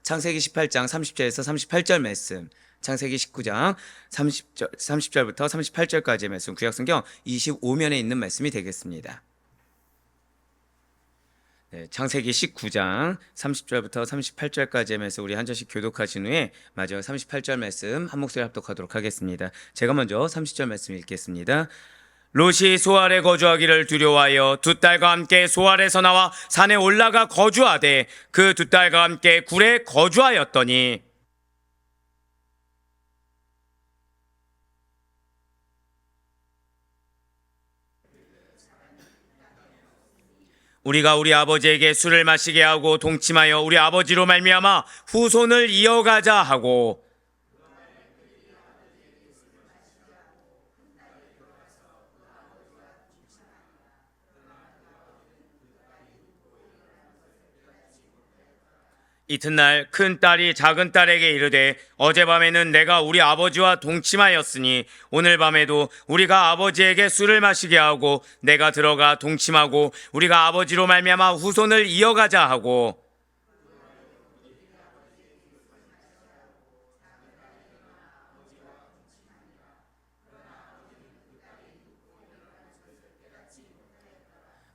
창세기 18장 30절에서 38절 말씀, 창세기 19장 30절부터 38절까지의 말씀, 구약성경 25면에 있는 말씀이 되겠습니다. 네, 창세기 19장 30절부터 38절까지의 말씀 우리 한 절씩 교독하신 후에 마지막 38절 말씀 한 목소리 합독하도록 하겠습니다. 제가 먼저 30절 말씀 읽겠습니다. 롯이 소알에 거주하기를 두려워하여 두 딸과 함께 소알에서 나와 산에 올라가 거주하되 그 두 딸과 함께 굴에 거주하였더니 우리가 우리 아버지에게 술을 마시게 하고 동침하여 우리 아버지로 말미암아 후손을 이어가자 하고 이튿날 큰 딸이 작은 딸에게 이르되 어젯밤에는 내가 우리 아버지와 동침하였으니 오늘 밤에도 우리가 아버지에게 술을 마시게 하고 내가 들어가 동침하고 우리가 아버지로 말미암아 후손을 이어가자 하고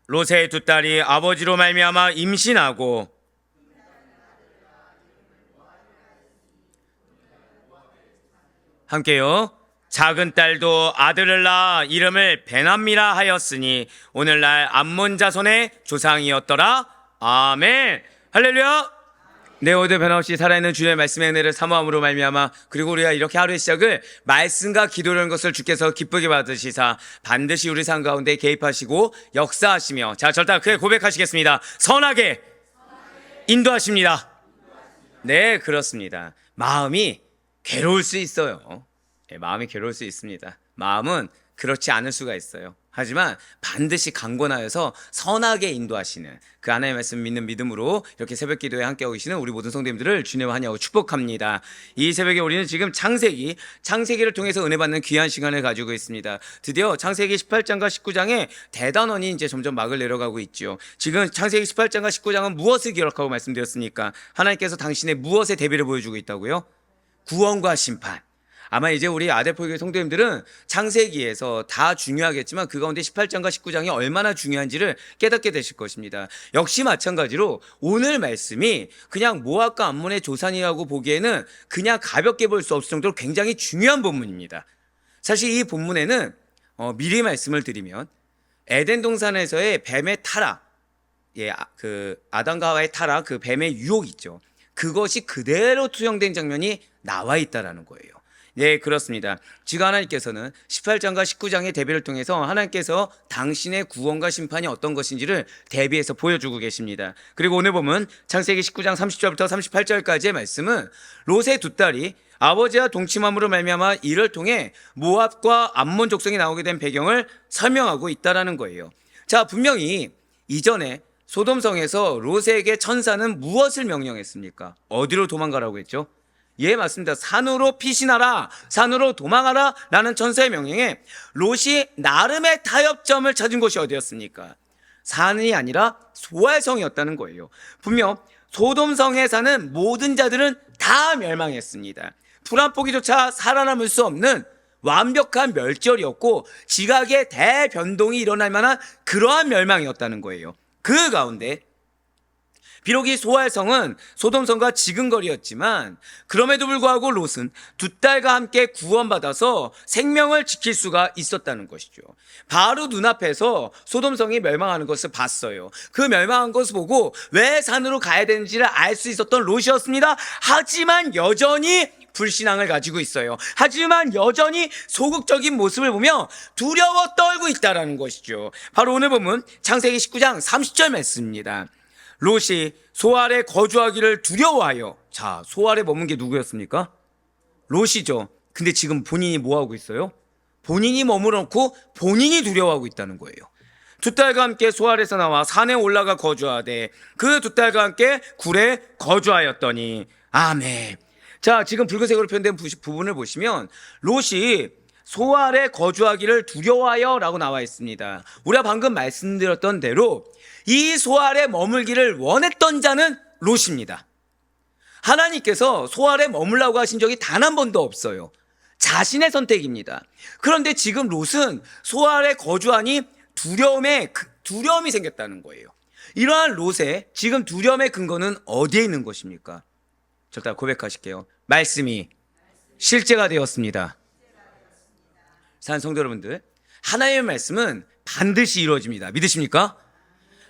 롯의 두 딸이 아버지로 말미암아 임신하고 함께요. 작은 딸도 아들을 낳아 이름을 베남미라 하였으니 오늘날 암몬 자손의 조상이었더라. 아멘. 할렐루야. 네, 오늘도 변함없이 살아있는 주님의 말씀의 은혜를 사모함으로 말미암아 그리고 우리가 이렇게 하루의 시작을 말씀과 기도라는 것을 주께서 기쁘게 받으시사 반드시 우리 삶 가운데 개입하시고 역사하시며 자, 절단 크게 고백하시겠습니다. 선하게 인도하십니다. 네, 그렇습니다. 마음이 괴로울 수 있어요. 마음이 괴로울 수 있습니다. 마음은 그렇지 않을 수가 있어요. 하지만 반드시 강권하여서 선하게 인도하시는 그 하나님의 말씀 믿는 믿음으로 이렇게 새벽 기도에 함께하고 계시는 우리 모든 성도님들을 주님과 환영하고 축복합니다. 이 새벽에 우리는 지금 창세기를 통해서 은혜 받는 귀한 시간을 가지고 있습니다. 드디어 창세기 18장과 19장에 대단원이 이제 점점 막을 내려가고 있죠. 지금 창세기 18장과 19장은 무엇을 기록하고 말씀드렸습니까? 하나님께서 당신의 무엇의 대비를 보여주고 있다고요? 구원과 심판. 아마 이제 우리 아델포교회 성도님들은 창세기에서 다 중요하겠지만 그 가운데 18장과 19장이 얼마나 중요한지를 깨닫게 되실 것입니다. 역시 마찬가지로 오늘 말씀이 그냥 모압과 암몬의 조상이라고 보기에는 그냥 가볍게 볼 수 없을 정도로 굉장히 중요한 본문입니다. 사실 이 본문에는 미리 말씀을 드리면 에덴 동산에서의 뱀의 타락, 그 아담과 하와의 타락, 그 뱀의 유혹 있죠. 그것이 그대로 투영된 장면이 나와 있다라는 거예요. 네, 그렇습니다. 지금 하나님께서는 18장과 19장의 대비를 통해서 하나님께서 당신의 구원과 심판이 어떤 것인지를 대비해서 보여주고 계십니다. 그리고 오늘 보면 창세기 19장 30절부터 38절까지의 말씀은 롯의 두 딸이 아버지와 동침함으로 말미암아 이를 통해 모압과 암몬 족속이 나오게 된 배경을 설명하고 있다라는 거예요. 자, 분명히 이전에 소돔성에서 롯에게 천사는 무엇을 명령했습니까? 어디로 도망가라고 했죠? 예, 맞습니다. 산으로 피신하라, 산으로 도망하라 라는 천사의 명령에 롯이 나름의 타협점을 찾은 곳이 어디였습니까? 산이 아니라 소알성이었다는 거예요. 분명 소돔성에 사는 모든 자들은 다 멸망했습니다. 풀 한 포기조차 살아남을 수 없는 완벽한 멸절이었고 지각의 대변동이 일어날 만한 그러한 멸망이었다는 거예요. 그 가운데 비록 이 소알성은 소돔성과 지근거리였지만 그럼에도 불구하고 롯은 두 딸과 함께 구원받아서 생명을 지킬 수가 있었다는 것이죠. 바로 눈앞에서 소돔성이 멸망하는 것을 봤어요. 그 멸망한 것을 보고 왜 산으로 가야 되는지를 알 수 있었던 롯이었습니다. 하지만 여전히 불신앙을 가지고 있어요. 하지만 여전히 소극적인 모습을 보며 두려워 떨고 있다는 것이죠. 바로 오늘 보면 창세기 19장 30절 말씀입니다. 롯이 소알에 거주하기를 두려워하여. 자, 소알에 머문 게 누구였습니까? 롯이죠. 근데 지금 본인이 뭐 하고 있어요? 본인이 머물러 놓고 본인이 두려워하고 있다는 거예요. 두 딸과 함께 소알에서 나와 산에 올라가 거주하되 그 두 딸과 함께 굴에 거주하였더니. 아멘. 자, 지금 붉은색으로 표현된 부분을 보시면 롯이 소알에 거주하기를 두려워하여 라고 나와 있습니다. 우리가 방금 말씀드렸던 대로 이 소알에 머물기를 원했던 자는 롯입니다. 하나님께서 소 아래 머물라고 하신 적이 단 한 번도 없어요. 자신의 선택입니다. 그런데 지금 롯은 소 아래 거주하니 두려움이 생겼다는 거예요. 이러한 롯의 지금 두려움의 근거는 어디에 있는 것입니까? 자, 고백하실게요. 말씀이 실제가 되었습니다. 사랑하는 성도 여러분들, 하나님의 말씀은 반드시 이루어집니다. 믿으십니까?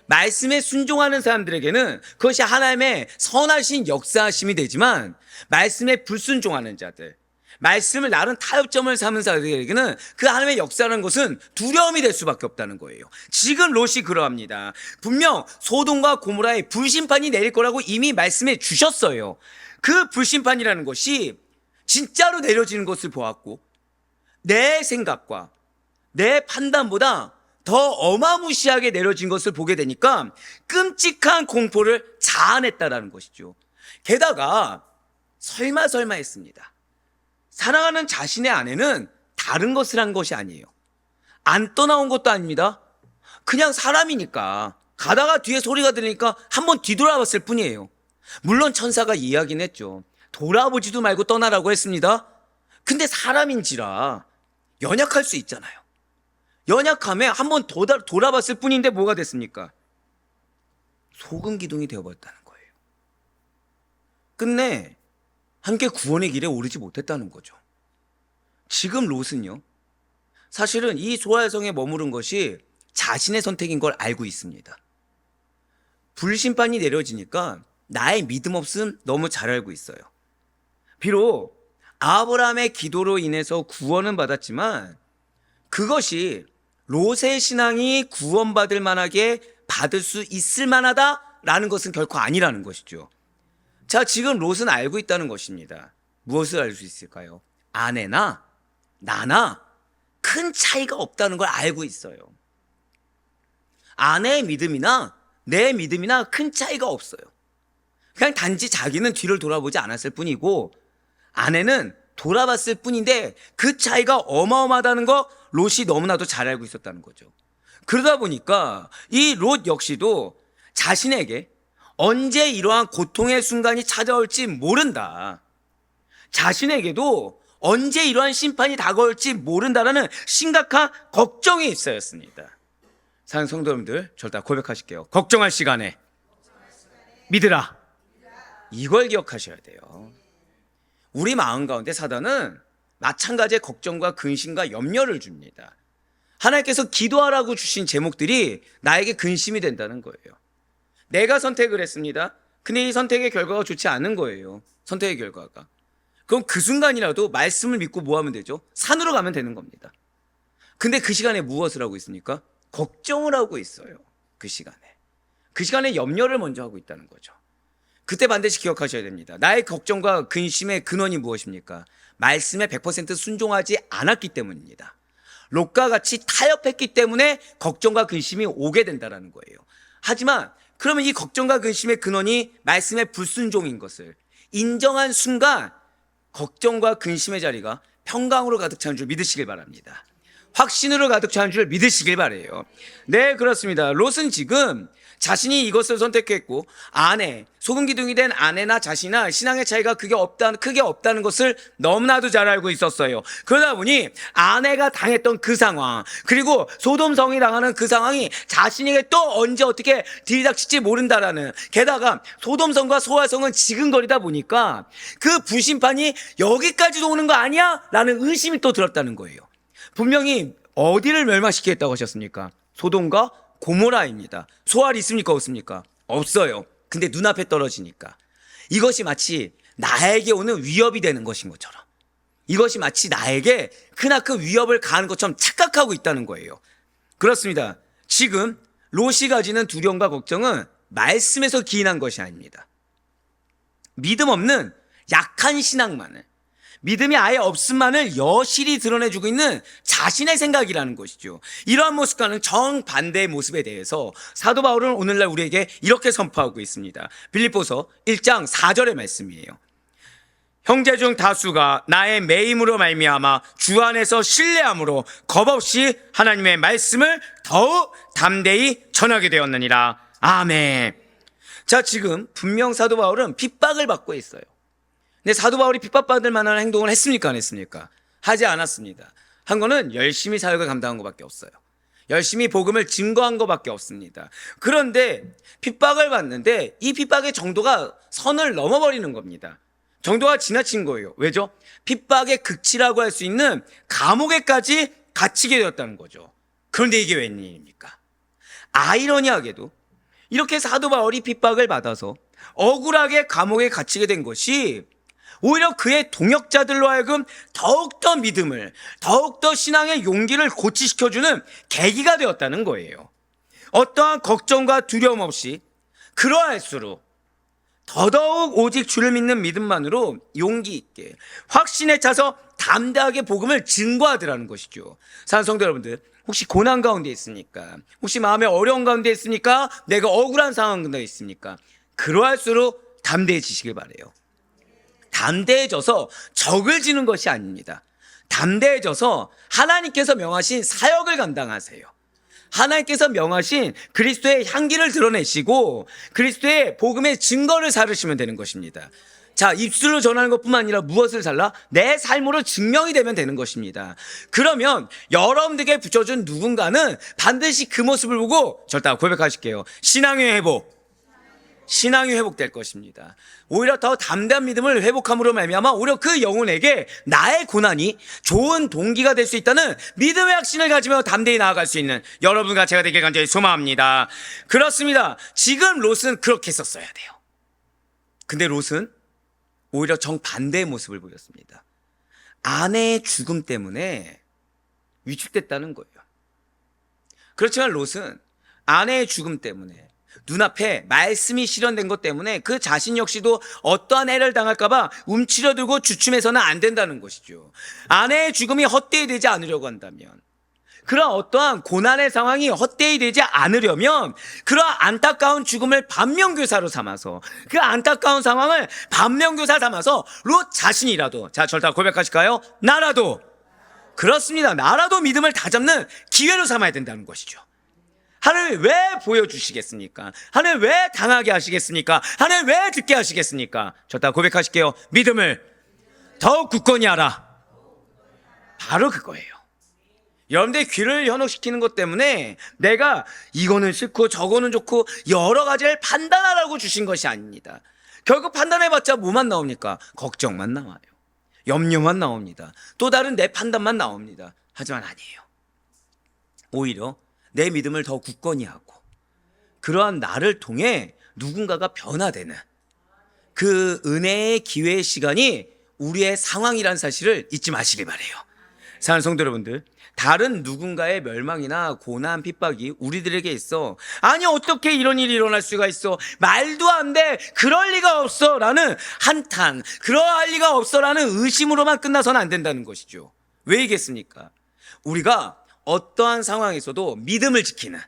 말씀에 순종하는 사람들에게는 그것이 하나님의 선하신 역사하심이 되지만, 말씀에 불순종하는 자들, 말씀을 나름 타협점을 삼은 자들에게는 그 하나님의 역사라는 것은 두려움이 될 수밖에 없다는 거예요. 지금 롯이 그러합니다. 분명 소돔과 고모라에 불심판이 내릴 거라고 이미 말씀해 주셨어요. 그 불심판이라는 것이 진짜로 내려지는 것을 보았고, 내 생각과 내 판단보다 더 어마무시하게 내려진 것을 보게 되니까 끔찍한 공포를 자아냈다라는 것이죠. 게다가 설마 했습니다. 사랑하는 자신의 아내는 다른 것을 한 것이 아니에요. 안 떠나온 것도 아닙니다. 그냥 사람이니까 가다가 뒤에 소리가 들리니까 한번 뒤돌아봤을 뿐이에요. 물론 천사가 이야기는 했죠. 돌아보지도 말고 떠나라고 했습니다. 근데 사람인지라 연약할 수 있잖아요. 연약함에 한번 돌아봤을 뿐인데 뭐가 됐습니까? 소금 기둥이 되어버렸다는 거예요. 끝내 함께 구원의 길에 오르지 못했다는 거죠. 지금 롯은요, 사실은 이 소알성에 머무른 것이 자신의 선택인 걸 알고 있습니다. 불심판이 내려지니까 나의 믿음 없음 너무 잘 알고 있어요. 비록 아브라함의 기도로 인해서 구원은 받았지만 그것이 롯의 신앙이 구원받을 만하게 받을 수 있을 만하다라는 것은 결코 아니라는 것이죠. 자, 지금 롯은 알고 있다는 것입니다. 무엇을 알 수 있을까요? 아내나 나나 큰 차이가 없다는 걸 알고 있어요. 아내의 믿음이나 내 믿음이나 큰 차이가 없어요. 그냥 단지 자기는 뒤를 돌아보지 않았을 뿐이고 아내는 돌아봤을 뿐인데 그 차이가 어마어마하다는 거 롯이 너무나도 잘 알고 있었다는 거죠. 그러다 보니까 이 롯 역시도 자신에게 언제 이러한 고통의 순간이 찾아올지 모른다, 자신에게도 언제 이러한 심판이 다가올지 모른다라는 심각한 걱정이 있었습니다. 사랑하는 성도 여러분들, 저를 다 고백하실게요. 걱정할 시간에 믿으라. 이걸 기억하셔야 돼요. 우리 마음 가운데 사단은 마찬가지의 걱정과 근심과 염려를 줍니다. 하나님께서 기도하라고 주신 제목들이 나에게 근심이 된다는 거예요. 내가 선택을 했습니다. 근데 이 선택의 결과가 좋지 않은 거예요. 선택의 결과가. 그럼 그 순간이라도 말씀을 믿고 뭐 하면 되죠? 산으로 가면 되는 겁니다. 근데 그 시간에 무엇을 하고 있습니까? 걱정을 하고 있어요. 그 시간에 염려를 먼저 하고 있다는 거죠. 그때 반드시 기억하셔야 됩니다. 나의 걱정과 근심의 근원이 무엇입니까? 말씀에 100% 순종하지 않았기 때문입니다. 롯과 같이 타협했기 때문에 걱정과 근심이 오게 된다는 거예요. 하지만 그러면 이 걱정과 근심의 근원이 말씀의 불순종인 것을 인정한 순간 걱정과 근심의 자리가 평강으로 가득 차는 줄 믿으시길 바랍니다. 확신으로 가득 차는 줄 믿으시길 바라요. 네, 그렇습니다. 롯은 지금 자신이 이것을 선택했고 소금 기둥이 된 아내나 자신이나 신앙의 차이가 크게 없다는 것을 너무나도 잘 알고 있었어요. 그러다 보니 아내가 당했던 그 상황, 그리고 소돔성이 당하는 그 상황이 자신에게 또 언제 어떻게 들이닥칠지 모른다라는, 게다가 소돔성과 소아성은 지근거리다 보니까 그 부심판이 여기까지도 오는 거 아니야? 라는 의심이 또 들었다는 거예요. 분명히 어디를 멸망시키겠다고 하셨습니까? 소돔과 고모라입니다. 소알이 있습니까? 없습니까? 없어요. 근데 눈앞에 떨어지니까 이것이 마치 나에게 오는 위협이 되는 것인 것처럼, 이것이 마치 나에게 크나큰 위협을 가하는 것처럼 착각하고 있다는 거예요. 그렇습니다. 지금 롯이 가지는 두려움과 걱정은 말씀에서 기인한 것이 아닙니다. 믿음 없는 약한 신앙만을, 믿음이 아예 없음만을 여실히 드러내주고 있는 자신의 생각이라는 것이죠. 이러한 모습과는 정반대의 모습에 대해서 사도 바울은 오늘날 우리에게 이렇게 선포하고 있습니다. 빌립보서 1장 4절의 말씀이에요. 형제 중 다수가 나의 매임으로 말미암아 주 안에서 신뢰함으로 겁없이 하나님의 말씀을 더욱 담대히 전하게 되었느니라. 아멘. 자, 지금 분명 사도 바울은 핍박을 받고 있어요. 근데 사도 바울이 핍박받을 만한 행동을 했습니까? 안 했습니까? 하지 않았습니다. 한 거는 열심히 사역을 감당한 것밖에 없어요. 열심히 복음을 증거한 것밖에 없습니다. 그런데 핍박을 받는데 이 핍박의 정도가 선을 넘어버리는 겁니다. 정도가 지나친 거예요. 왜죠? 핍박의 극치라고 할 수 있는 감옥에까지 갇히게 되었다는 거죠. 그런데 이게 웬일입니까? 아이러니하게도 이렇게 사도 바울이 핍박을 받아서 억울하게 감옥에 갇히게 된 것이 오히려 그의 동역자들로 하여금 더욱더 믿음을, 더욱더 신앙의 용기를 고취시켜주는 계기가 되었다는 거예요. 어떠한 걱정과 두려움 없이 그러할수록 더더욱 오직 주를 믿는 믿음만으로 용기 있게 확신에 차서 담대하게 복음을 증거하더라는 것이죠. 사랑하는 성도 여러분들, 혹시 고난 가운데 있습니까? 혹시 마음의 어려운 가운데 있습니까? 내가 억울한 상황 가운데 있습니까? 그러할수록 담대해지시길 바라요. 담대해져서 적을 지는 것이 아닙니다. 담대해져서 하나님께서 명하신 사역을 감당하세요. 하나님께서 명하신 그리스도의 향기를 드러내시고 그리스도의 복음의 증거를 살으시면 되는 것입니다. 자, 입술로 전하는 것뿐만 아니라 무엇을 살라? 내 삶으로 증명이 되면 되는 것입니다. 그러면 여러분들에게 붙여준 누군가는 반드시 그 모습을 보고 절대 고백하실게요. 신앙의 회복. 신앙이 회복될 것입니다. 오히려 더 담대한 믿음을 회복함으로 말미암아 오히려 그 영혼에게 나의 고난이 좋은 동기가 될 수 있다는 믿음의 확신을 가지며 담대히 나아갈 수 있는 여러분과 제가 되길 간절히 소망합니다. 그렇습니다. 지금 롯은 그렇게 썼어야 돼요. 근데 롯은 오히려 정반대의 모습을 보였습니다. 아내의 죽음 때문에 위축됐다는 거예요. 그렇지만 롯은 아내의 죽음 때문에 눈앞에 말씀이 실현된 것 때문에 그 자신 역시도 어떠한 해를 당할까봐 움츠려들고 주춤해서는 안 된다는 것이죠. 아내의 죽음이 헛되이 되지 않으려고 한다면, 그런 어떠한 고난의 상황이 헛되이 되지 않으려면 그러한 안타까운 죽음을 반면교사로 삼아서, 그 안타까운 상황을 반면교사 삼아서 롯 자신이라도, 자, 절대 고백하실까요? 나라도, 그렇습니다. 나라도 믿음을 다잡는 기회로 삼아야 된다는 것이죠. 하나님 왜 보여주시겠습니까? 하나님 왜 당하게 하시겠습니까? 하나님 왜 듣게 하시겠습니까? 저 다 고백하실게요. 믿음을 더욱 굳건히 하라. 바로 그거예요. 여러분들의 귀를 현혹시키는 것 때문에 내가 이거는 싫고 저거는 좋고 여러 가지를 판단하라고 주신 것이 아닙니다. 결국 판단해봤자 뭐만 나옵니까? 걱정만 나와요. 염려만 나옵니다. 또 다른 내 판단만 나옵니다. 하지만 아니에요. 오히려 내 믿음을 더 굳건히 하고 그러한 나를 통해 누군가가 변화되는 그 은혜의 기회의 시간이 우리의 상황이라는 사실을 잊지 마시길 바라요. 사랑하는 성도 여러분들, 다른 누군가의 멸망이나 고난, 핍박이 우리들에게 있어 아니 어떻게 이런 일이 일어날 수가 있어, 말도 안 돼, 그럴 리가 없어 라는 한탄, 그러할 리가 없어 라는 의심으로만 끝나서는 안 된다는 것이죠. 왜 이겠습니까? 우리가 어떠한 상황에서도 믿음을 지키는,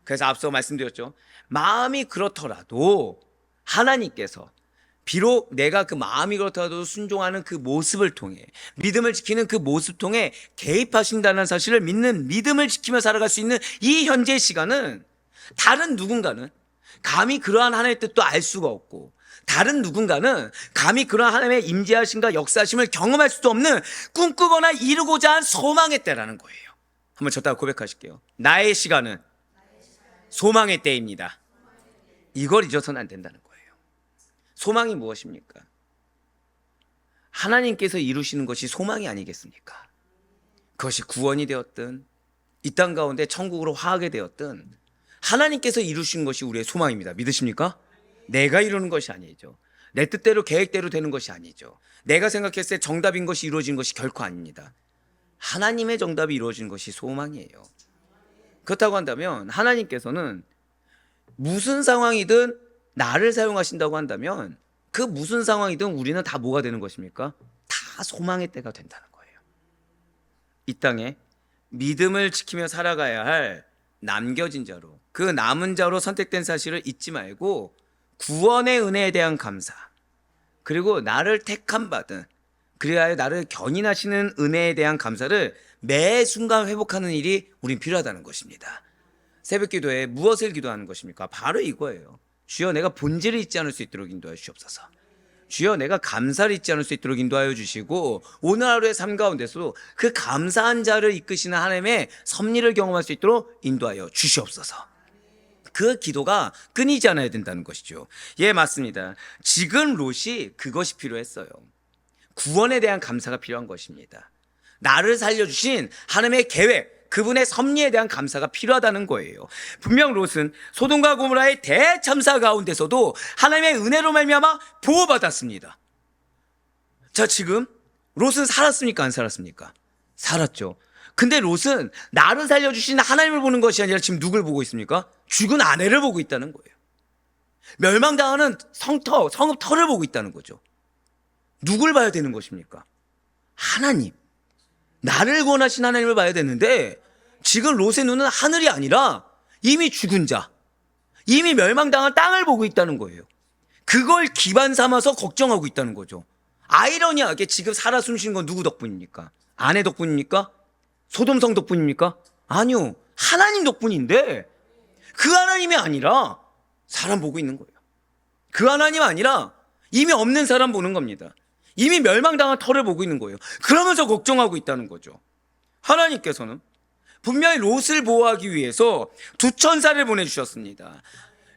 그래서 앞서 말씀드렸죠. 마음이 그렇더라도 하나님께서 비록 내가 그 마음이 그렇더라도 순종하는 그 모습을 통해, 믿음을 지키는 그 모습 통해 개입하신다는 사실을 믿는, 믿음을 지키며 살아갈 수 있는 이 현재의 시간은 다른 누군가는 감히 그러한 하나님의 뜻도 알 수가 없고, 다른 누군가는 감히 그러한 하나님의 임재하심과 역사하심을 경험할 수도 없는 꿈꾸거나 이루고자 한 소망의 때라는 거예요. 한번 저 따라 고백하실게요. 나의 시간은 소망의 때입니다. 이걸 잊어서는 안 된다는 거예요. 소망이 무엇입니까? 하나님께서 이루시는 것이 소망이 아니겠습니까? 그것이 구원이 되었든 이 땅 가운데 천국으로 화하게 되었든 하나님께서 이루신 것이 우리의 소망입니다. 믿으십니까? 내가 이루는 것이 아니죠. 내 뜻대로 계획대로 되는 것이 아니죠. 내가 생각했을 때 정답인 것이 이루어진 것이 결코 아닙니다. 하나님의 정답이 이루어진 것이 소망이에요. 그렇다고 한다면 하나님께서는 무슨 상황이든 나를 사용하신다고 한다면 그 무슨 상황이든 우리는 다 뭐가 되는 것입니까? 다 소망의 때가 된다는 거예요. 이 땅에 믿음을 지키며 살아가야 할 남겨진 자로, 그 남은 자로 선택된 사실을 잊지 말고 구원의 은혜에 대한 감사, 그리고 나를 택함 받은, 그래야 나를 견인하시는 은혜에 대한 감사를 매 순간 회복하는 일이 우린 필요하다는 것입니다. 새벽 기도에 무엇을 기도하는 것입니까? 바로 이거예요. 주여 내가 본질을 잊지 않을 수 있도록 인도해 주시옵소서. 주여 내가 감사를 잊지 않을 수 있도록 인도하여 주시고 오늘 하루의 삶 가운데서도 그 감사한 자를 이끄시는 하나님의 섭리를 경험할 수 있도록 인도하여 주시옵소서. 그 기도가 끊이지 않아야 된다는 것이죠. 예, 맞습니다. 지금 롯이 그것이 필요했어요. 구원에 대한 감사가 필요한 것입니다. 나를 살려주신 하나님의 계획, 그분의 섭리에 대한 감사가 필요하다는 거예요. 분명 롯은 소돔과 고모라의 대참사 가운데서도 하나님의 은혜로 말미암아 보호받았습니다. 자, 지금 롯은 살았습니까? 안 살았습니까? 살았죠. 근데 롯은 나를 살려주신 하나님을 보는 것이 아니라 지금 누굴 보고 있습니까? 죽은 아내를 보고 있다는 거예요. 멸망당하는 성읍 터를 보고 있다는 거죠. 누굴 봐야 되는 것입니까? 하나님. 나를 구원하신 하나님을 봐야 되는데 지금 롯의 눈은 하늘이 아니라 이미 죽은 자, 이미 멸망당한 땅을 보고 있다는 거예요. 그걸 기반 삼아서 걱정하고 있다는 거죠. 아이러니하게 지금 살아 숨쉬는 건 누구 덕분입니까? 아내 덕분입니까? 소돔성 덕분입니까? 아니요. 하나님 덕분인데 그 하나님이 아니라 사람 보고 있는 거예요. 그 하나님 아니라 이미 없는 사람 보는 겁니다. 이미 멸망당한 터를 보고 있는 거예요. 그러면서 걱정하고 있다는 거죠. 하나님께서는 분명히 롯을 보호하기 위해서 두 천사를 보내주셨습니다.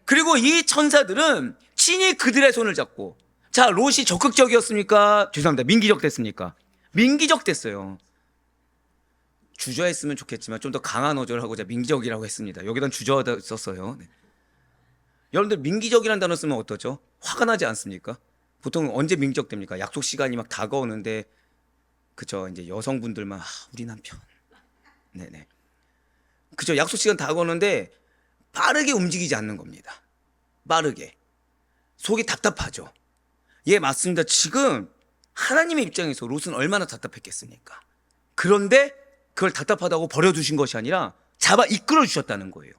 그리고 이 천사들은 친히 그들의 손을 잡고, 자, 롯이 적극적이었습니까? 죄송합니다. 민기적 됐습니까? 민기적 됐어요. 주저했으면 좋겠지만 좀 더 강한 어조를 하고자 민기적이라고 했습니다. 여기다 주저하다 썼어요. 네. 여러분들 민기적이라는 단어 쓰면 어떠죠? 화가 나지 않습니까? 보통 언제 민기적 됩니까? 약속 시간이 막 다가오는데, 그쵸? 이제 여성분들만 우리 남편, 네네, 그쵸? 약속 시간 다가오는데 빠르게 움직이지 않는 겁니다. 빠르게 속이 답답하죠. 예, 맞습니다. 지금 하나님의 입장에서 롯은 얼마나 답답했겠습니까? 그런데 그걸 답답하다고 버려두신 것이 아니라 잡아 이끌어 주셨다는 거예요.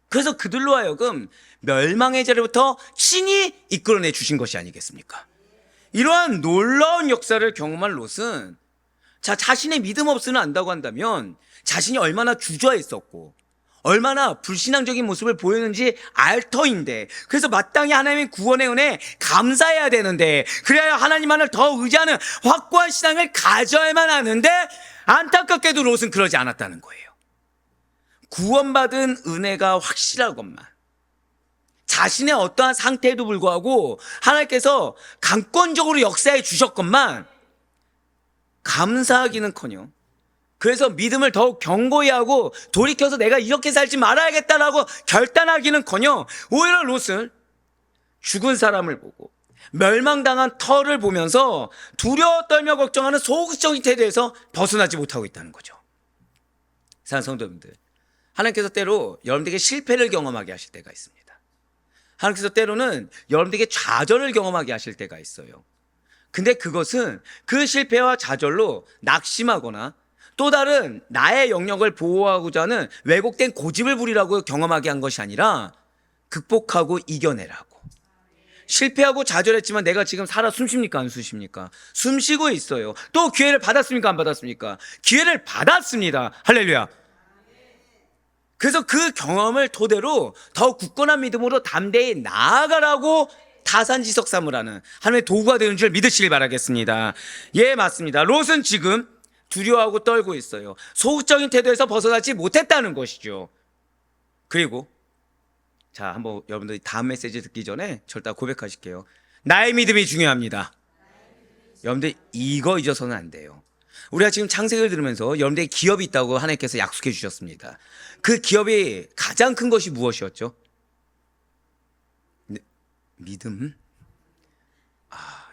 그래서 그들로 하여금 멸망의 자리부터 친히 이끌어내 주신 것이 아니겠습니까? 이러한 놀라운 역사를 경험한 롯은, 자, 자신의 믿음 없음을 안다고 한다면 자신이 얼마나 주저했었고 얼마나 불신앙적인 모습을 보였는지 알 터인데, 그래서 마땅히 하나님의 구원의 은혜에 감사해야 되는데, 그래야 하나님만을 더 의지하는 확고한 신앙을 가져야만 하는데, 안타깝게도 롯은 그러지 않았다는 거예요. 구원받은 은혜가 확실하건만, 자신의 어떠한 상태에도 불구하고 하나님께서 강권적으로 역사해 주셨건만 감사하기는커녕, 그래서 믿음을 더욱 견고히 하고 돌이켜서 내가 이렇게 살지 말아야겠다라고 결단하기는커녕 오히려 롯은 죽은 사람을 보고 멸망당한 터를 보면서 두려워 떨며 걱정하는 소극적인 태도에서 벗어나지 못하고 있다는 거죠. 사랑하는 성도님들, 하나님께서 때로 여러분들에게 실패를 경험하게 하실 때가 있습니다. 하나님께서 때로는 여러분들에게 좌절을 경험하게 하실 때가 있어요. 근데 그것은 그 실패와 좌절로 낙심하거나 또 다른 나의 영역을 보호하고자 하는 왜곡된 고집을 부리라고 경험하게 한 것이 아니라 극복하고 이겨내라고. 실패하고 좌절했지만 내가 지금 살아 숨쉽니까? 안 숨쉽니까? 숨쉬고 있어요. 또 기회를 받았습니까? 안 받았습니까? 기회를 받았습니다. 할렐루야. 그래서 그 경험을 토대로 더 굳건한 믿음으로 담대히 나아가라고 타산지석 삼으라는 하나님의 도구가 되는 줄 믿으시길 바라겠습니다. 예, 맞습니다. 롯은 지금 두려워하고 떨고 있어요. 소극적인 태도에서 벗어나지 못했다는 것이죠. 그리고 자, 한번 여러분들이 다음 메시지 듣기 전에 절대 고백하실게요. 나의 믿음이 중요합니다. 여러분들 이거 잊어서는 안 돼요. 우리가 지금 창세기를 들으면서 여러분들의 기업이 있다고 하나님께서 약속해 주셨습니다. 그 기업이 가장 큰 것이 무엇이었죠? 네, 믿음?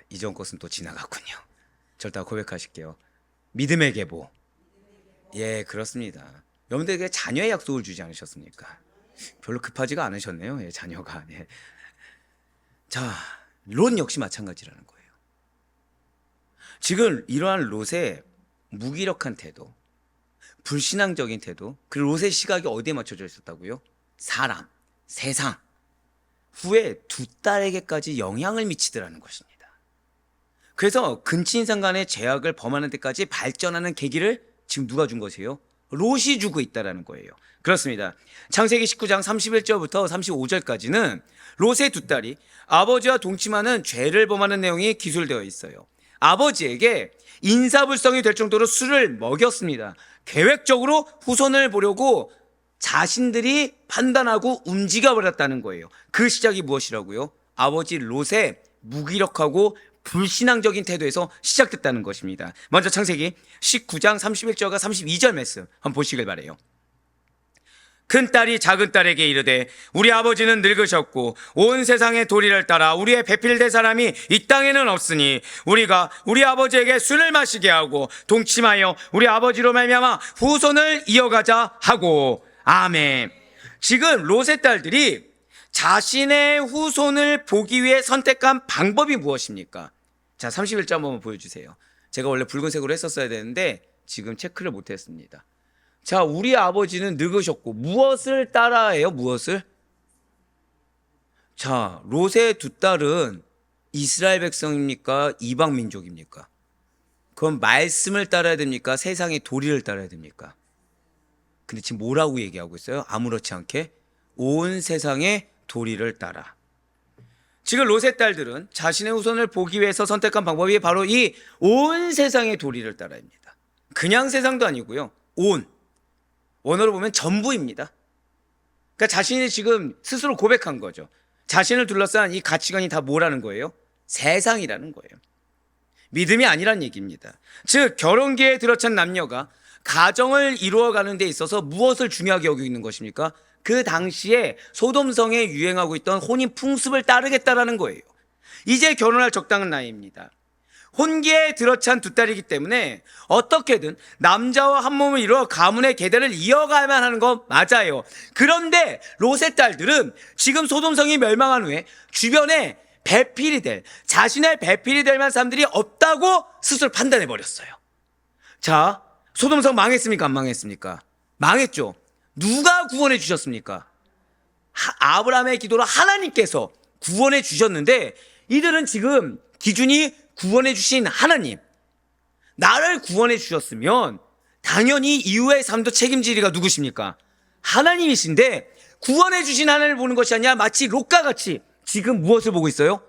이전 것은 또 지나갔군요. 절대 고백하실게요. 믿음의 계보. 예, 그렇습니다. 여러분들에게 자녀의 약속을 주지 않으셨습니까? 별로 급하지가 않으셨네요. 예, 자녀가. 네. 자, 롯 역시 마찬가지라는 거예요. 지금 이러한 롯의 무기력한 태도, 불신앙적인 태도, 그리고 롯의 시각이 어디에 맞춰져 있었다고요? 사람, 세상, 후에 두 딸에게까지 영향을 미치더라는 것입니다. 그래서 근친인상 간의 제약을 범하는 데까지 발전하는 계기를 지금 누가 준 것이에요? 롯이 주고 있다라는 거예요. 그렇습니다. 창세기 19장 31절부터 35절까지는 롯의 두 딸이 아버지와 동침하는 죄를 범하는 내용이 기술되어 있어요. 아버지에게 인사불성이 될 정도로 술을 먹였습니다. 계획적으로 후손을 보려고 자신들이 판단하고 움직여버렸다는 거예요. 그 시작이 무엇이라고요? 아버지 롯의 무기력하고 불신앙적인 태도에서 시작됐다는 것입니다. 먼저 창세기 19장 31절과 32절 말씀 한번 보시길 바라요. 큰딸이 작은딸에게 이르되 우리 아버지는 늙으셨고 온 세상의 도리를 따라 우리의 배필될 사람이 이 땅에는 없으니 우리가 우리 아버지에게 술을 마시게 하고 동침하여 우리 아버지로 말미암아 후손을 이어가자 하고. 아멘. 지금 롯의 딸들이 자신의 후손을 보기 위해 선택한 방법이 무엇입니까? 자, 31절 한번 보여주세요. 제가 원래 붉은색으로 했었어야 되는데 지금 체크를 못했습니다. 자, 우리 아버지는 늙으셨고 무엇을 따라해요? 무엇을? 자, 롯의 두 딸은 이스라엘 백성입니까? 이방 민족입니까? 그럼 말씀을 따라야 됩니까? 세상의 도리를 따라야 됩니까? 근데 지금 뭐라고 얘기하고 있어요? 아무렇지 않게 온 세상의 도리를 따라. 지금 롯의 딸들은 자신의 후손을 보기 위해서 선택한 방법이 바로 이 온 세상의 도리를 따라입니다. 그냥 세상도 아니고요. 원어로 보면 전부입니다. 그러니까 자신이 지금 스스로 고백한 거죠. 자신을 둘러싼 이 가치관이 다 뭐라는 거예요? 세상이라는 거예요. 믿음이 아니란 얘기입니다. 즉 결혼기에 들어찬 남녀가 가정을 이루어가는 데 있어서 무엇을 중요하게 여기고 있는 것입니까? 그 당시에 소돔성에 유행하고 있던 혼인 풍습을 따르겠다라는 거예요. 이제 결혼할 적당한 나이입니다. 혼기에 들어찬 두 딸이기 때문에 어떻게든 남자와 한 몸을 이루어 가문의 계대를 이어가야만 하는 건 맞아요. 그런데 롯의 딸들은 지금 소돔성이 멸망한 후에 주변에 배필이 될, 자신의 배필이 될 만한 사람들이 없다고 스스로 판단해 버렸어요. 자, 소돔성 망했습니까? 안 망했습니까? 망했죠. 누가 구원해 주셨습니까? 아브라함의 기도로 하나님께서 구원해 주셨는데 이들은 지금 기준이 구원해 주신 하나님, 나를 구원해 주셨으면 당연히 이후의 삶도 책임지리가 누구십니까? 하나님이신데 구원해 주신 하나님을 보는 것이 아니라 마치 롯과 같이 지금 무엇을 보고 있어요?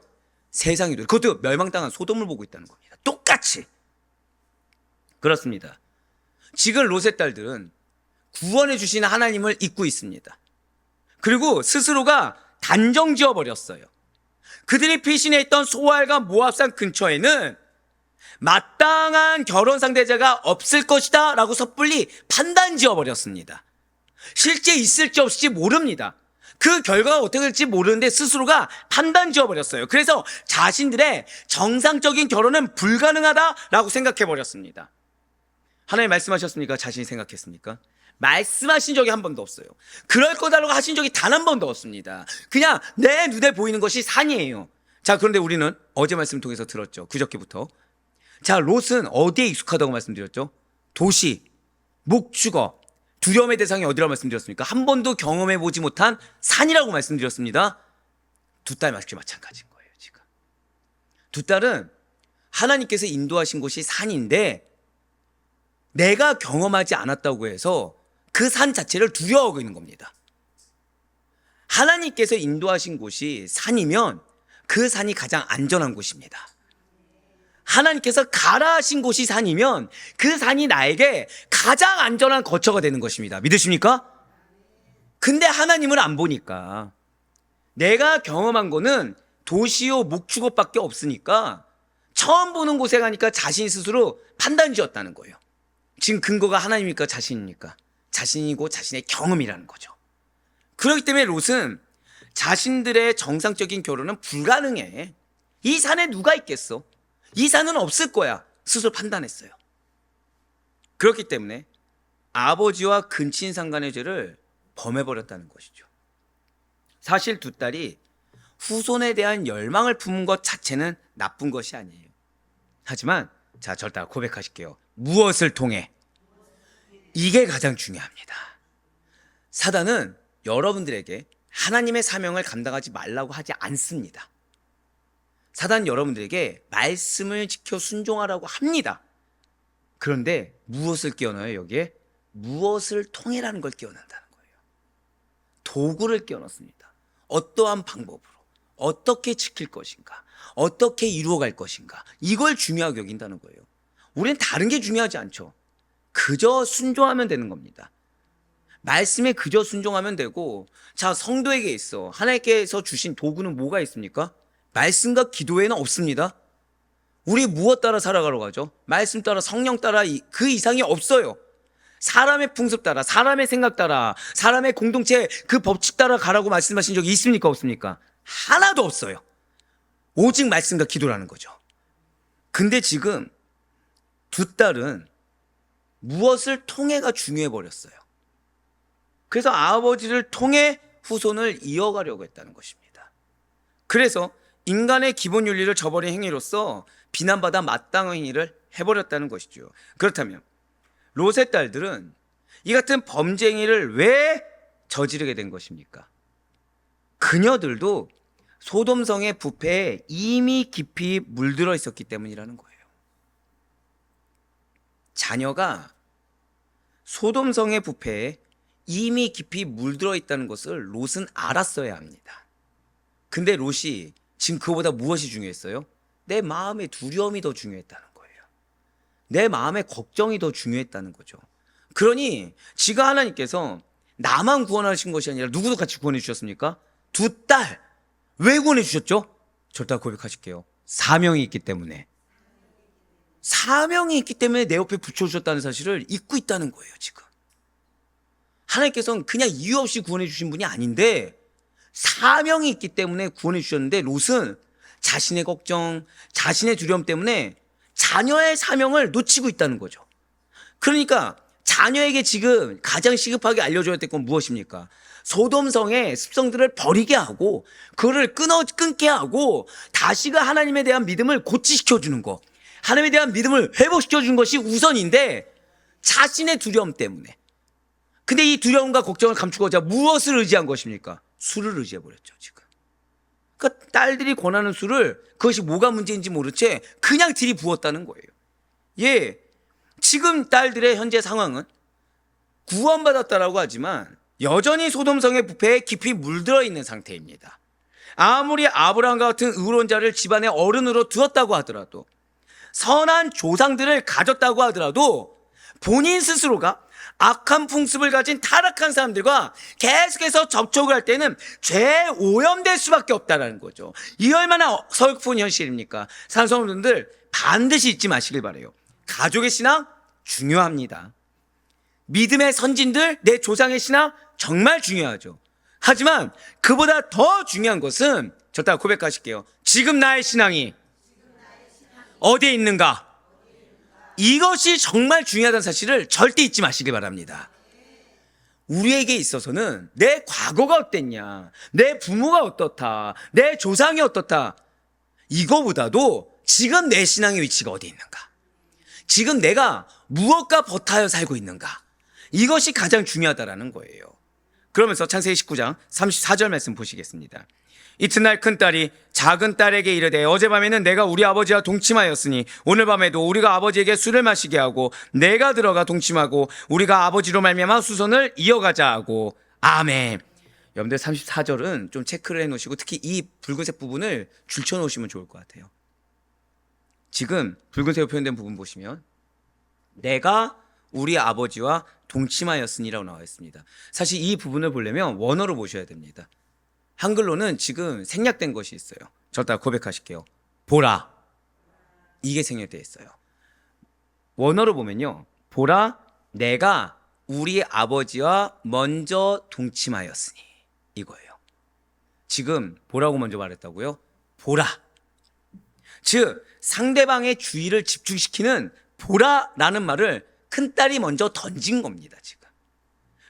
세상이, 그것도 멸망당한 소돔을 보고 있다는 겁니다. 똑같이. 그렇습니다. 지금 롯의 딸들은 구원해 주신 하나님을 잊고 있습니다. 그리고 스스로가 단정 지어버렸어요. 그들이 피신해 있던 소알과 모압산 근처에는 마땅한 결혼 상대자가 없을 것이다 라고 섣불리 판단 지어버렸습니다. 실제 있을지 없을지 모릅니다. 그 결과가 어떻게 될지 모르는데 스스로가 판단 지어버렸어요. 그래서 자신들의 정상적인 결혼은 불가능하다라고 생각해버렸습니다. 하나님 말씀하셨습니까? 자신이 생각했습니까? 말씀하신 적이 한 번도 없어요. 그럴 거다라고 하신 적이 단 한 번도 없습니다. 그냥 내 눈에 보이는 것이 산이에요. 자, 그런데 우리는 어제 말씀 통해서 들었죠. 그저께부터. 자, 롯은 어디에 익숙하다고 말씀드렸죠? 도시, 목축어, 두려움의 대상이 어디라고 말씀드렸습니까? 한 번도 경험해 보지 못한 산이라고 말씀드렸습니다. 두 딸 마찬가지인 거예요. 지금 두 딸은 하나님께서 인도하신 곳이 산인데 내가 경험하지 않았다고 해서 그 산 자체를 두려워하고 있는 겁니다. 하나님께서 인도하신 곳이 산이면 그 산이 가장 안전한 곳입니다. 하나님께서 가라 하신 곳이 산이면 그 산이 나에게 가장 안전한 거처가 되는 것입니다. 믿으십니까? 근데 하나님을 안 보니까 내가 경험한 거는 도시요 목축업밖에 없으니까 처음 보는 곳에 가니까 자신 스스로 판단 지었다는 거예요. 지금 근거가 하나님입니까? 자신입니까? 자신이고 자신의 경험이라는 거죠. 그렇기 때문에 롯은 자신들의 정상적인 결혼은 불가능해. 이 산에 누가 있겠어? 이 산은 없을 거야. 스스로 판단했어요. 그렇기 때문에 아버지와 근친상간의 죄를 범해버렸다는 것이죠. 사실 두 딸이 후손에 대한 열망을 품은 것 자체는 나쁜 것이 아니에요. 하지만 자, 절대 고백하실게요. 무엇을 통해? 이게 가장 중요합니다. 사단은 여러분들에게 하나님의 사명을 감당하지 말라고 하지 않습니다. 사단은 여러분들에게 말씀을 지켜 순종하라고 합니다. 그런데 무엇을 끼워넣어요? 여기에 무엇을 통해라는 걸 끼워넣는다는 거예요. 도구를 끼워넣습니다. 어떠한 방법으로 어떻게 지킬 것인가, 어떻게 이루어갈 것인가, 이걸 중요하게 여긴다는 거예요. 우리는 다른 게 중요하지 않죠. 그저 순종하면 되는 겁니다. 말씀에 그저 순종하면 되고, 자, 성도에게 있어 하나님께서 주신 도구는 뭐가 있습니까? 말씀과 기도에는 없습니다. 우리 무엇 따라 살아가려고 하죠? 말씀 따라, 성령 따라, 그 이상이 없어요. 사람의 풍습 따라, 사람의 생각 따라, 사람의 공동체 그 법칙 따라 가라고 말씀하신 적이 있습니까? 없습니까? 하나도 없어요. 오직 말씀과 기도라는 거죠. 근데 지금 두 딸은 무엇을 통해가 중요해 버렸어요. 그래서 아버지를 통해 후손을 이어가려고 했다는 것입니다. 그래서 인간의 기본 윤리를 저버린 행위로서 비난받아 마땅한 행위를 해버렸다는 것이죠. 그렇다면 롯의 딸들은 이 같은 범죄 행위를 왜 저지르게 된 것입니까? 그녀들도 소돔성의 부패에 이미 깊이 물들어 있었기 때문이라는 거예요. 자녀가 소돔성의 부패에 이미 깊이 물들어 있다는 것을 롯은 알았어야 합니다. 근데 롯이 지금 그거보다 무엇이 중요했어요? 내 마음의 두려움이 더 중요했다는 거예요. 내 마음의 걱정이 더 중요했다는 거죠. 그러니 지가 하나님께서 나만 구원하신 것이 아니라 누구도 같이 구원해 주셨습니까? 두 딸. 왜 구원해 주셨죠? 절대 고백하실게요. 사명이 있기 때문에. 사명이 있기 때문에 내 옆에 붙여주셨다는 사실을 잊고 있다는 거예요, 지금. 하나님께서는 그냥 이유 없이 구원해 주신 분이 아닌데 사명이 있기 때문에 구원해 주셨는데 롯은 자신의 걱정, 자신의 두려움 때문에 자녀의 사명을 놓치고 있다는 거죠. 그러니까 자녀에게 지금 가장 시급하게 알려줘야 될 건 무엇입니까? 소돔성의 습성들을 버리게 하고 그를 끊게 하고 다시가 하나님에 대한 믿음을 고치시켜주는 거, 하나님에 대한 믿음을 회복시켜주는 것이 우선인데 자신의 두려움 때문에. 근데 이 두려움과 걱정을 감추고자 무엇을 의지한 것입니까? 술을 의지해버렸죠, 지금. 그러니까 딸들이 권하는 술을 그것이 뭐가 문제인지 모른 채 그냥 들이부었다는 거예요. 예, 지금 딸들의 현재 상황은 구원받았다라고 하지만 여전히 소돔성의 부패에 깊이 물들어 있는 상태입니다. 아무리 아브라함과 같은 의로운자를 집안의 어른으로 두었다고 하더라도, 선한 조상들을 가졌다고 하더라도 본인 스스로가 악한 풍습을 가진 타락한 사람들과 계속해서 접촉을 할 때는 죄에 오염될 수밖에 없다는 거죠. 이 얼마나 슬픈 현실입니까? 산성분들 반드시 잊지 마시길 바라요. 가족의 신앙 중요합니다. 믿음의 선진들, 내 조상의 신앙 정말 중요하죠. 하지만 그보다 더 중요한 것은, 저 따라 고백하실게요. 지금 나의 신앙이 어디에 있는가? 이것이 정말 중요하다는 사실을 절대 잊지 마시길 바랍니다. 우리에게 있어서는 내 과거가 어땠냐, 내 부모가 어떻다, 내 조상이 어떻다, 이거보다도 지금 내 신앙의 위치가 어디에 있는가, 지금 내가 무엇과 버타여 살고 있는가, 이것이 가장 중요하다라는 거예요. 그러면서 창세기 19장 34절 말씀 보시겠습니다. 이튿날 큰딸이 작은 딸에게 이르되 어젯밤에는 내가 우리 아버지와 동침하였으니 오늘 밤에도 우리가 아버지에게 술을 마시게 하고 내가 들어가 동침하고 우리가 아버지로 말미암아 수선을 이어가자 하고. 아멘. 여러분들 34절은 좀 체크를 해놓으시고 특히 이 붉은색 부분을 줄쳐 놓으시면 좋을 것 같아요. 지금 붉은색으로 표현된 부분 보시면 내가 우리 아버지와 동침하였으니라고 나와 있습니다. 사실 이 부분을 보려면 원어로 보셔야 됩니다. 한글로는 지금 생략된 것이 있어요. 저 따라 고백하실게요. 보라. 이게 생략되어 있어요. 원어로 보면요, 보라, 내가 우리 아버지와 먼저 동침하였으니, 이거예요. 지금 보라고 먼저 말했다고요? 보라. 즉 상대방의 주의를 집중시키는 보라라는 말을 큰딸이 먼저 던진 겁니다, 지금.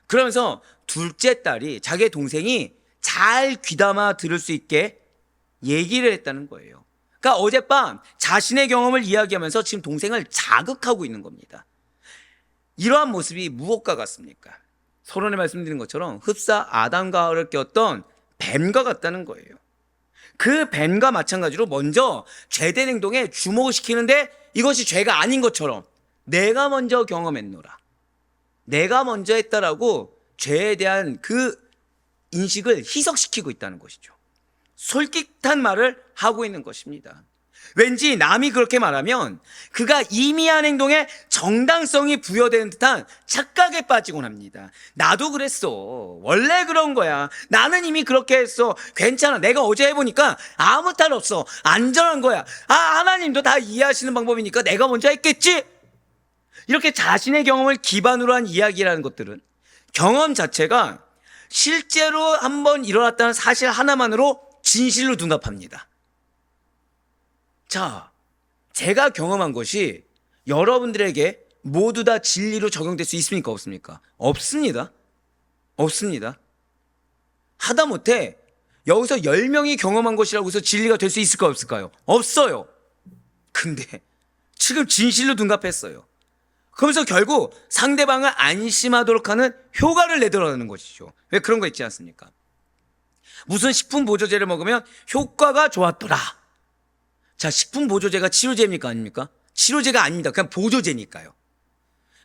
그러면서 둘째 딸이 자기의 동생이 잘 귀담아 들을 수 있게 얘기를 했다는 거예요. 그러니까 어젯밤 자신의 경험을 이야기하면서 지금 동생을 자극하고 있는 겁니다. 이러한 모습이 무엇과 같습니까? 서론에 말씀드린 것처럼 흡사 아담과 하와를 꼈던 뱀과 같다는 거예요. 그 뱀과 마찬가지로 먼저 죄된 행동에 주목을 시키는데 이것이 죄가 아닌 것처럼 내가 먼저 경험했노라. 내가 먼저 했다라고 죄에 대한 그 인식을 희석시키고 있다는 것이죠. 솔깃한 말을 하고 있는 것입니다. 왠지 남이 그렇게 말하면 그가 이미 한 행동에 정당성이 부여되는 듯한 착각에 빠지곤 합니다. 나도 그랬어. 원래 그런 거야. 나는 이미 그렇게 했어. 괜찮아. 내가 어제 해보니까 아무 탈 없어. 안전한 거야. 하나님도 다 이해하시는 방법이니까 내가 먼저 했겠지? 이렇게 자신의 경험을 기반으로 한 이야기라는 것들은 경험 자체가 실제로 한번 일어났다는 사실 하나만으로 진실로 둔갑합니다. 자, 제가 경험한 것이 여러분들에게 모두 다 진리로 적용될 수 있습니까? 없습니까? 없습니다. 없습니다. 하다못해 여기서 10명이 경험한 것이라고 해서 진리가 될 수 있을까요? 없을까요? 없어요. 근데 지금 진실로 둔갑했어요. 그러면서 결국 상대방을 안심하도록 하는 효과를 내더라는 것이죠. 왜 그런 거 있지 않습니까? 무슨 식품 보조제를 먹으면 효과가 좋았더라. 자, 식품 보조제가 치료제입니까? 아닙니까? 치료제가 아닙니다. 그냥 보조제니까요.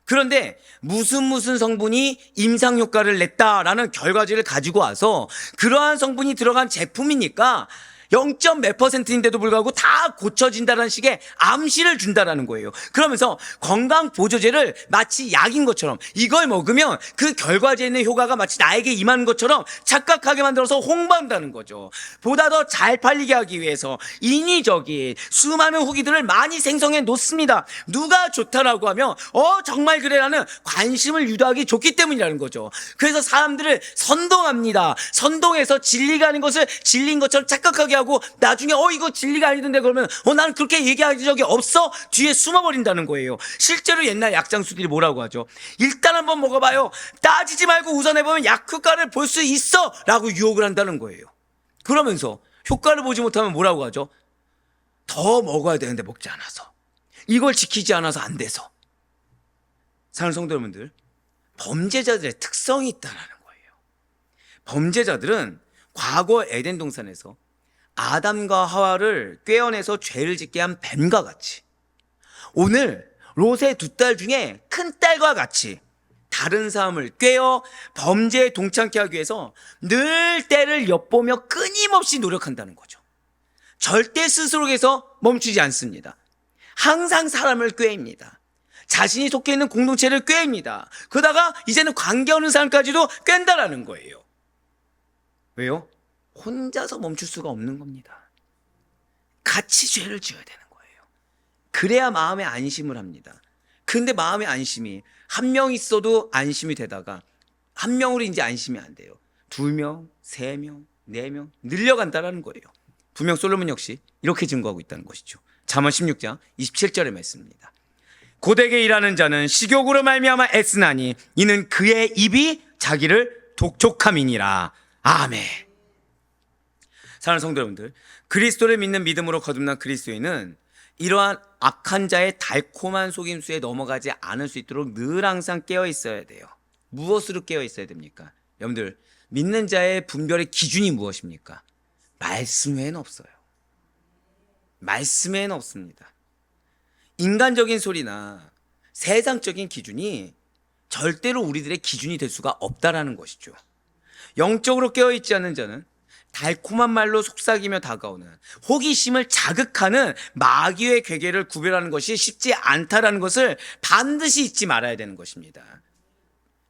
그런데 무슨 성분이 임상 효과를 냈다라는 결과지를 가지고 와서 그러한 성분이 들어간 제품이니까 0. 몇 %인데도 불구하고 다 고쳐진다는 식의 암시를 준다라는 거예요. 그러면서 건강 보조제를 마치 약인 것처럼 이걸 먹으면 그 결과지에 있는 효과가 마치 나에게 임하는 것처럼 착각하게 만들어서 홍보한다는 거죠. 보다 더 잘 팔리게 하기 위해서 인위적인 수많은 후기들을 많이 생성해 놓습니다. 누가 좋다라고 하면 정말 그래라는 관심을 유도하기 좋기 때문이라는 거죠. 그래서 사람들을 선동합니다. 선동해서 진리가 아닌 것을 진리인 것처럼 착각하게 하고 나중에 이거 진리가 아니던데 그러면 나는 그렇게 얘기한 적이 없어 뒤에 숨어버린다는 거예요. 실제로 옛날 약장수들이 뭐라고 하죠? 일단 한번 먹어봐요. 따지지 말고 우선 해보면 약 효과를 볼 수 있어 라고 유혹을 한다는 거예요. 그러면서 효과를 보지 못하면 뭐라고 하죠? 더 먹어야 되는데 먹지 않아서, 이걸 지키지 않아서 안 돼서. 사랑하는 성도 여러분들, 범죄자들의 특성이 있다는 거예요. 범죄자들은 과거 에덴 동산에서 아담과 하와를 꿰어내서 죄를 짓게 한 뱀과 같이, 오늘 롯의 2딸 중에 큰딸과 같이 다른 사람을 꿰어 범죄에 동참케 하기 위해서 늘 때를 엿보며 끊임없이 노력한다는 거죠. 절대 스스로에서 멈추지 않습니다. 항상 사람을 꿰입니다. 자신이 속해 있는 공동체를 꿰입니다. 그러다가 이제는 관계없는 사람까지도 꿰는다라는 거예요. 왜요? 혼자서 멈출 수가 없는 겁니다. 같이 죄를 지어야 되는 거예요. 그래야 마음에 안심을 합니다. 근데 마음의 안심이 한 명 있어도 안심이 되다가 한 명으로 이제 안심이 안 돼요. 2명, 3명, 4명 늘려간다라는 거예요. 분명 솔로몬 역시 이렇게 증거하고 있다는 것이죠. 잠언 16장 27절의 말씀입니다. 고되게 일하는 자는 식욕으로 말미암아 애쓰나니 이는 그의 입이 자기를 독촉함이니라. 아멘. 사랑하는 성도 여러분들, 그리스도를 믿는 믿음으로 거듭난 그리스도인은 이러한 악한 자의 달콤한 속임수에 넘어가지 않을 수 있도록 늘 항상 깨어 있어야 돼요. 무엇으로 깨어 있어야 됩니까? 여러분들, 믿는 자의 분별의 기준이 무엇입니까? 말씀 외에는 없어요. 말씀 외에는 없습니다. 인간적인 소리나 세상적인 기준이 절대로 우리들의 기준이 될 수가 없다라는 것이죠. 영적으로 깨어있지 않는 자는 달콤한 말로 속삭이며 다가오는 호기심을 자극하는 마귀의 괴계를 구별하는 것이 쉽지 않다라는 것을 반드시 잊지 말아야 되는 것입니다.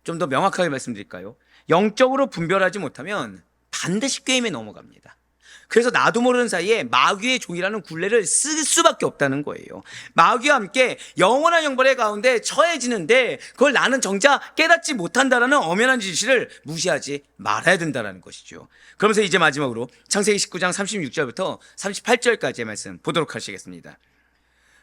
좀 더 명확하게 말씀드릴까요? 영적으로 분별하지 못하면 반드시 꾀임에 넘어갑니다. 그래서 나도 모르는 사이에 마귀의 종이라는 굴레를 쓸 수밖에 없다는 거예요. 마귀와 함께 영원한 형벌의 가운데 처해지는데 그걸 나는 정작 깨닫지 못한다라는 엄연한 진실을 무시하지 말아야 된다는 것이죠. 그러면서 이제 마지막으로 창세기 19장 36절부터 38절까지의 말씀 보도록 하시겠습니다.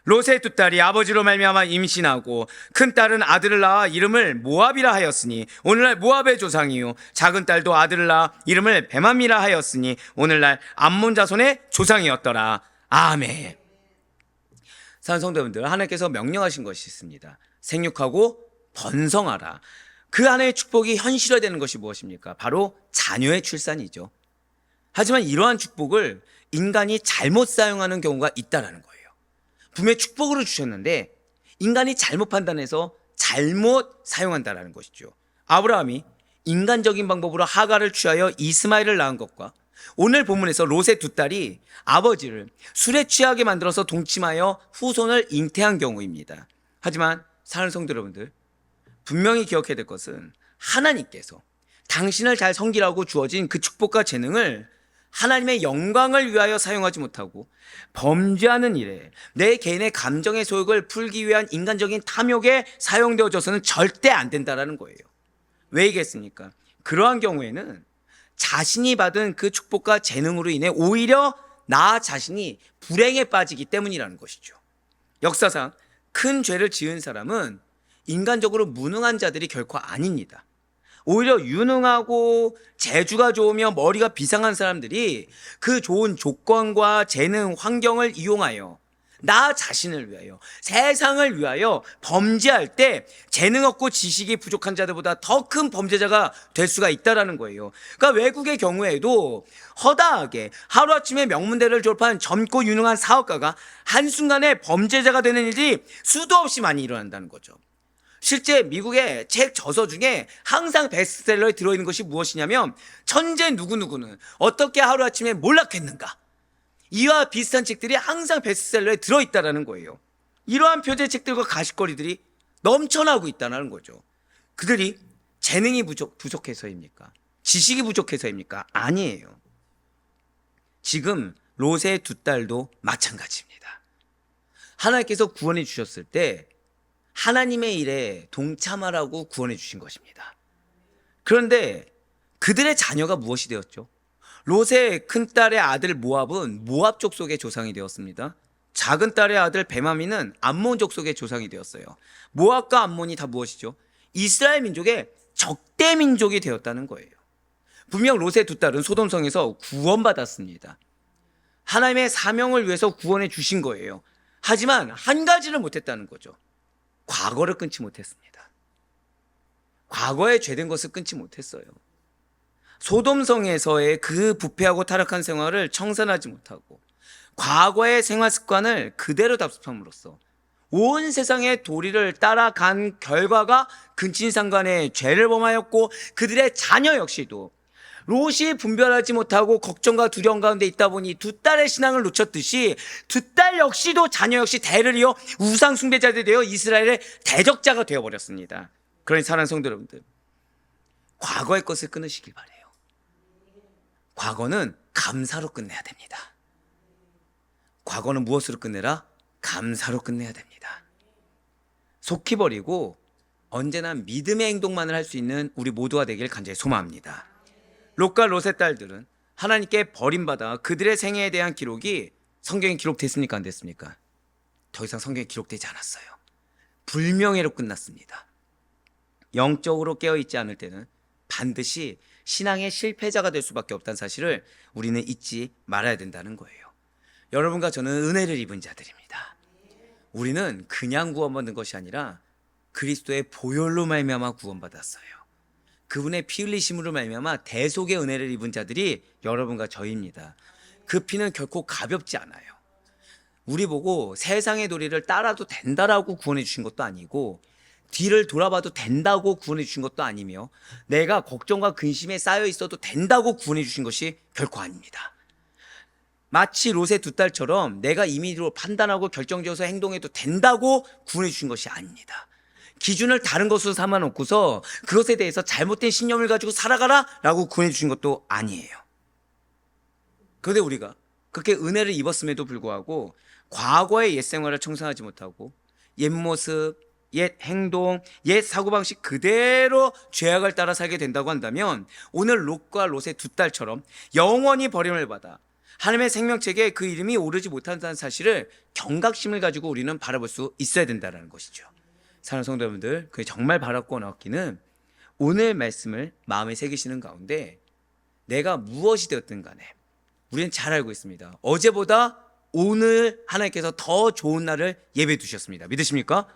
롯의 2딸이 아버지로 말미암아 임신하고 큰딸은 아들을 낳아 이름을 모압이라 하였으니 오늘날 모압의 조상이요 작은 딸도 아들을 낳아 이름을 베맘이라 하였으니 오늘날 암몬 자손의 조상이었더라. 아멘. 사랑하는 성도 여러분들, 하나님께서 명령하신 것이 있습니다. 생육하고 번성하라. 그 하나의 축복이 현실화되는 것이 무엇입니까? 바로 자녀의 출산이죠. 하지만 이러한 축복을 인간이 잘못 사용하는 경우가 있다는 거예요. 분명히 축복으로 주셨는데 인간이 잘못 판단해서 잘못 사용한다라는 것이죠. 아브라함이 인간적인 방법으로 하갈을 취하여 이스마엘을 낳은 것과 오늘 본문에서 롯의 두 딸이 아버지를 술에 취하게 만들어서 동침하여 후손을 잉태한 경우입니다. 하지만 사랑하는 성도 여러분들, 분명히 기억해야 될 것은 하나님께서 당신을 잘 섬기라고 주어진 그 축복과 재능을 하나님의 영광을 위하여 사용하지 못하고 범죄하는 일에 내 개인의 감정의 소욕을 풀기 위한 인간적인 탐욕에 사용되어져서는 절대 안 된다는 거예요. 왜 얘기했습니까? 그러한 경우에는 자신이 받은 그 축복과 재능으로 인해 오히려 나 자신이 불행에 빠지기 때문이라는 것이죠. 역사상 큰 죄를 지은 사람은 인간적으로 무능한 자들이 결코 아닙니다. 오히려 유능하고 재주가 좋으며 머리가 비상한 사람들이 그 좋은 조건과 재능, 환경을 이용하여 나 자신을 위하여, 세상을 위하여 범죄할 때 재능 없고 지식이 부족한 자들보다 더 큰 범죄자가 될 수가 있다는 거예요. 그러니까 외국의 경우에도 허다하게 하루아침에 명문대를 졸업한 젊고 유능한 사업가가 한순간에 범죄자가 되는 일이 수도 없이 많이 일어난다는 거죠. 실제 미국의 책 저서 중에 항상 베스트셀러에 들어있는 것이 무엇이냐면 천재 누구누구는 어떻게 하루아침에 몰락했는가, 이와 비슷한 책들이 항상 베스트셀러에 들어있다는 거예요. 이러한 표제 책들과 가십거리들이 넘쳐나고 있다는 거죠. 그들이 재능이 부족해서입니까? 지식이 부족해서입니까? 아니에요. 지금 롯의 두 딸도 마찬가지입니다. 하나님께서 구원해 주셨을 때 하나님의 일에 동참하라고 구원해 주신 것입니다. 그런데 그들의 자녀가 무엇이 되었죠? 롯의 큰 딸의 아들 모압은 모압 족속의 조상이 되었습니다. 작은 딸의 아들 베마미는 암몬 족속의 조상이 되었어요. 모압과 암몬이 다 무엇이죠? 이스라엘 민족의 적대 민족이 되었다는 거예요. 분명 롯의 두 딸은 소돔성에서 구원받았습니다. 하나님의 사명을 위해서 구원해 주신 거예요. 하지만 한 가지를 못했다는 거죠. 과거를 끊지 못했습니다. 과거에 죄된 것을 끊지 못했어요. 소돔성에서의 그 부패하고 타락한 생활을 청산하지 못하고 과거의 생활 습관을 그대로 답습함으로써 온 세상의 도리를 따라간 결과가 근친상간의 죄를 범하였고, 그들의 자녀 역시도 롯이 분별하지 못하고 걱정과 두려움 가운데 있다 보니 두 딸의 신앙을 놓쳤듯이 두 딸 역시도 자녀 역시 대를 이어 우상 숭배자들이 되어 이스라엘의 대적자가 되어버렸습니다. 그러니 사랑하는 성도 여러분들, 과거의 것을 끊으시길 바래요. 과거는 감사로 끝내야 됩니다. 과거는 무엇으로 끝내라? 감사로 끝내야 됩니다. 속히 버리고 언제나 믿음의 행동만을 할 수 있는 우리 모두가 되길 간절히 소망합니다. 롯과 롯의 딸들은 하나님께 버림받아 그들의 생애에 대한 기록이 성경에 기록됐습니까? 안 됐습니까? 더 이상 성경에 기록되지 않았어요. 불명예로 끝났습니다. 영적으로 깨어있지 않을 때는 반드시 신앙의 실패자가 될 수밖에 없다는 사실을 우리는 잊지 말아야 된다는 거예요. 여러분과 저는 은혜를 입은 자들입니다. 우리는 그냥 구원받는 것이 아니라 그리스도의 보혈로 말미암아 구원받았어요. 그분의 피 흘리심으로 말미암아 대속의 은혜를 입은 자들이 여러분과 저희입니다. 그 피는 결코 가볍지 않아요. 우리 보고 세상의 도리를 따라도 된다라고 구원해 주신 것도 아니고, 뒤를 돌아봐도 된다고 구원해 주신 것도 아니며, 내가 걱정과 근심에 쌓여 있어도 된다고 구원해 주신 것이 결코 아닙니다. 마치 롯의 두 딸처럼 내가 임의로 판단하고 결정지어서 행동해도 된다고 구원해 주신 것이 아닙니다. 기준을 다른 것으로 삼아놓고서 그것에 대해서 잘못된 신념을 가지고 살아가라 라고 구원해 주신 것도 아니에요. 그런데 우리가 그렇게 은혜를 입었음에도 불구하고 과거의 옛 생활을 청산하지 못하고 옛 모습, 옛 행동, 옛 사고방식 그대로 죄악을 따라 살게 된다고 한다면 오늘 롯과 롯의 두 딸처럼 영원히 버림을 받아 하나님의 생명책에 그 이름이 오르지 못한다는 사실을 경각심을 가지고 우리는 바라볼 수 있어야 된다는 것이죠. 사랑하는 성도 여러분들, 그게 정말 바랍고 원하기는 오늘 말씀을 마음에 새기시는 가운데 내가 무엇이 되었든 간에 우리는 잘 알고 있습니다. 어제보다 오늘 하나님께서 더 좋은 날을 예배해 두셨습니다. 믿으십니까?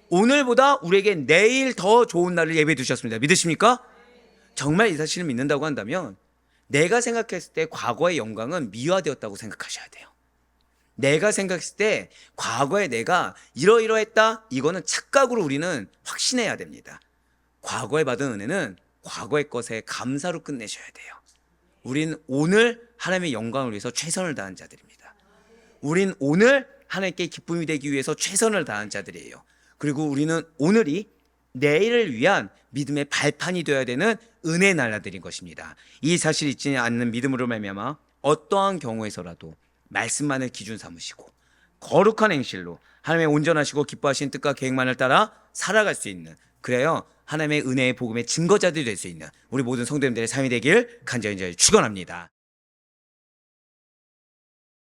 오늘보다 우리에게 내일 더 좋은 날을 예배해 두셨습니다. 믿으십니까? 정말 이 사실을 믿는다고 한다면 내가 생각했을 때 과거의 영광은 미화되었다고 생각하셔야 돼요. 내가 생각했을 때 과거에 내가 이러이러했다, 이거는 착각으로 우리는 확신해야 됩니다. 과거에 받은 은혜는 과거의 것에 감사로 끝내셔야 돼요. 우린 오늘 하나님의 영광을 위해서 최선을 다한 자들입니다. 우린 오늘 하나님께 기쁨이 되기 위해서 최선을 다한 자들이에요. 그리고 우리는 오늘이 내일을 위한 믿음의 발판이 되어야 되는 은혜의 날라들인 것입니다. 이 사실을 잊지 않는 믿음으로 말미암아 어떠한 경우에서라도 말씀만을 기준 삼으시고 거룩한 행실로 하나님의 온전하시고 기뻐하신 뜻과 계획만을 따라 살아갈 수 있는, 그래요 하나님의 은혜의 복음의 증거자들이 될 수 있는 우리 모든 성도님들의 삶이 되길 간절히 축원합니다.